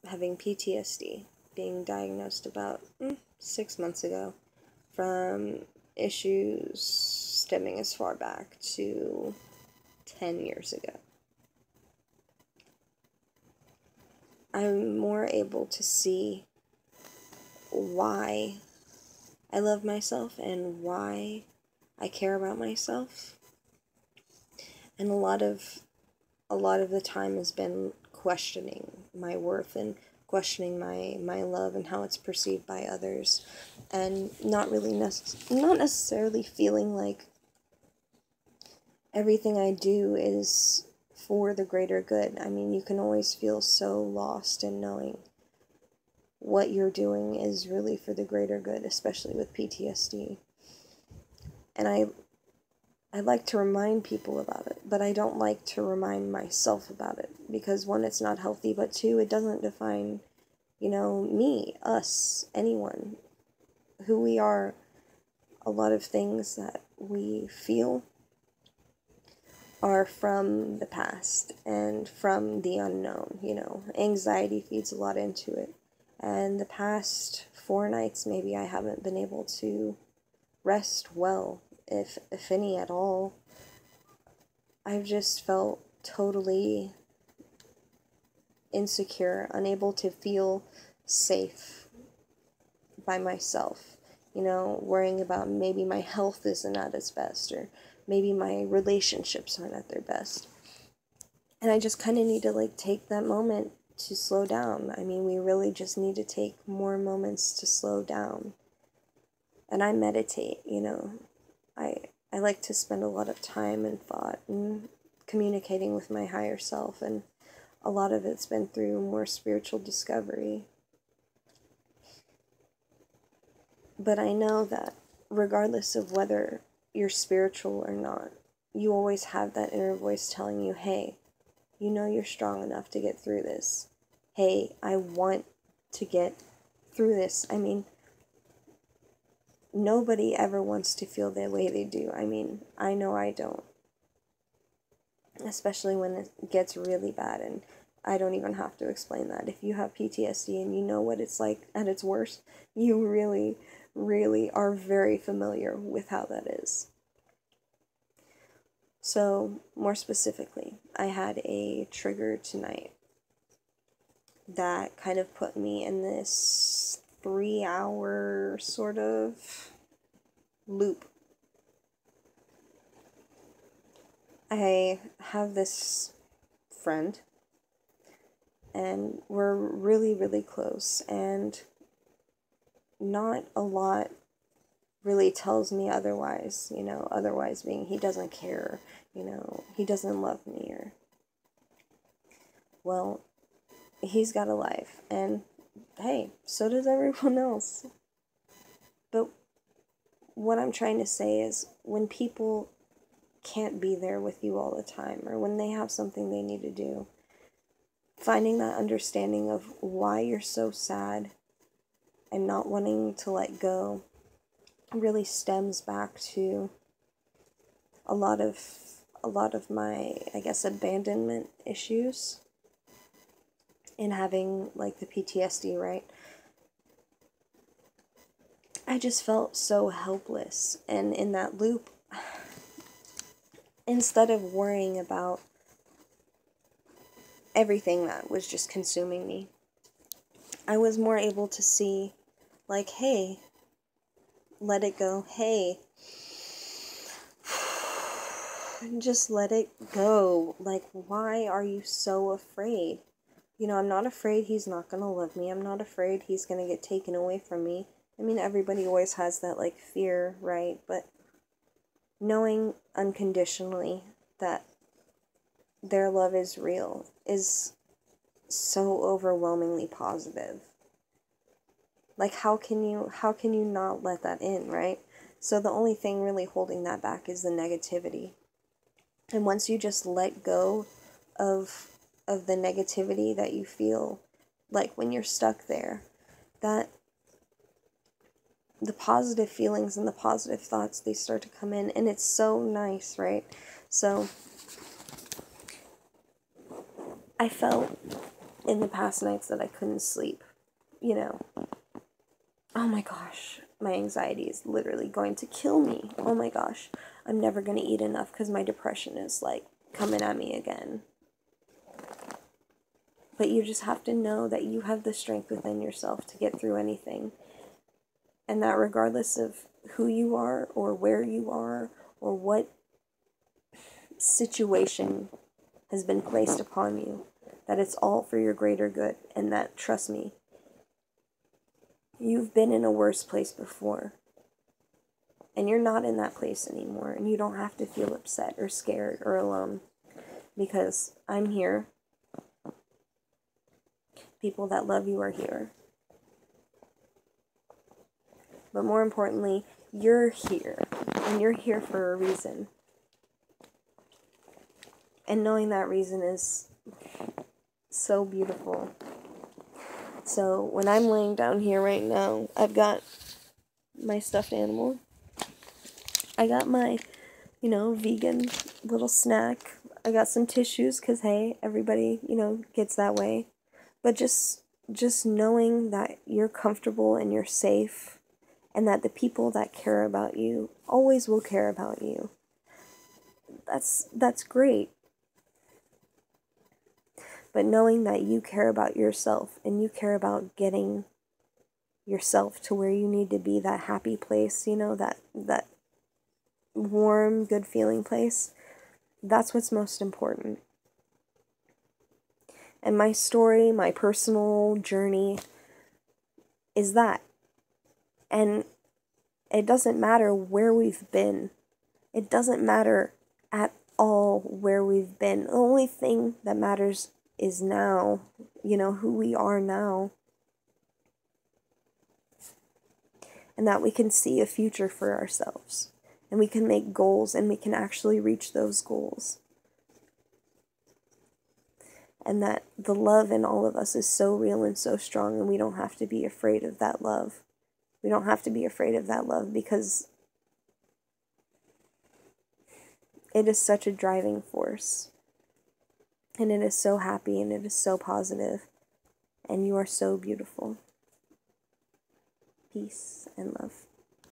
having PTSD, being diagnosed about 6 months ago from issues stemming as far back to 10 years ago. I'm more able to see why I love myself and why I care about myself. And a lot of the time has been questioning my worth and questioning my love and how it's perceived by others, and not necessarily feeling like everything I do is for the greater good. I mean, you can always feel so lost in knowing what you're doing is really for the greater good, especially with PTSD. And I like to remind people about it, but I don't like to remind myself about it, because one, it's not healthy, but two, it doesn't define, me, us, anyone, who we are. A lot of things that we feel are from the past and from the unknown. Anxiety feeds a lot into it. And the past 4 nights, maybe I haven't been able to rest well, if any at all. I've just felt totally insecure, unable to feel safe by myself. Worrying about maybe my health isn't at its best, or maybe my relationships aren't at their best. And I just kind of need to take that moment to slow down. I mean, we really just need to take more moments to slow down. And I meditate, I like to spend a lot of time and thought and communicating with my higher self, and a lot of it's been through more spiritual discovery. But I know that regardless of whether you're spiritual or not, you always have that inner voice telling you, hey, you're strong enough to get through this. Hey, I want to get through this. I mean, nobody ever wants to feel the way they do. I mean, I know I don't. Especially when it gets really bad, and I don't even have to explain that. If you have PTSD and you know what it's like at its worst, you really, really are very familiar with how that is. So, more specifically, I had a trigger tonight that kind of put me in this 3-hour sort of loop. I have this friend, and we're really, really close, and not a lot really tells me otherwise, otherwise being he doesn't care, he doesn't love me, or, well, he's got a life, and hey, so does everyone else. But what I'm trying to say is, when people can't be there with you all the time, or when they have something they need to do, finding that understanding of why you're so sad and not wanting to let go really stems back to a lot of my, I guess, abandonment issues in having the PTSD, right? I just felt so helpless, and in that loop, instead of worrying about everything that was just consuming me, I was more able to see, hey, let it go. Hey, just let it go. Why are you so afraid? I'm not afraid he's not going to love me. I'm not afraid he's going to get taken away from me. I mean, everybody always has that, fear, right? But knowing unconditionally that their love is real is so overwhelmingly positive. How can you not let that in, right? So the only thing really holding that back is the negativity. And once you just let go of the negativity that you feel, when you're stuck there, that the positive feelings and the positive thoughts, they start to come in, and it's so nice, right? So I felt in the past nights that I couldn't sleep, oh my gosh, my anxiety is literally going to kill me. Oh my gosh, I'm never going to eat enough because my depression is like coming at me again. But you just have to know that you have the strength within yourself to get through anything. And that regardless of who you are or where you are or what situation has been placed upon you, that it's all for your greater good. And that, trust me, you've been in a worse place before. And you're not in that place anymore. And you don't have to feel upset or scared or alone. Because I'm here. People that love you are here. But more importantly, you're here. And you're here for a reason. And knowing that reason is so beautiful. So when I'm laying down here right now, I've got my stuffed animal. I got my, vegan little snack. I got some tissues because, hey, everybody, gets that way. But just knowing that you're comfortable and you're safe and that the people that care about you always will care about you. That's great. But knowing that you care about yourself and you care about getting yourself to where you need to be, that happy place, that warm, good feeling place, that's what's most important. And my story, my personal journey is that. And it doesn't matter where we've been. It doesn't matter at all where we've been. The only thing that matters is now, who we are now. And that we can see a future for ourselves. And we can make goals and we can actually reach those goals. And that the love in all of us is so real and so strong, and we don't have to be afraid of that love. We don't have to be afraid of that love because it is such a driving force. And it is so happy and it is so positive. And you are so beautiful. Peace and love.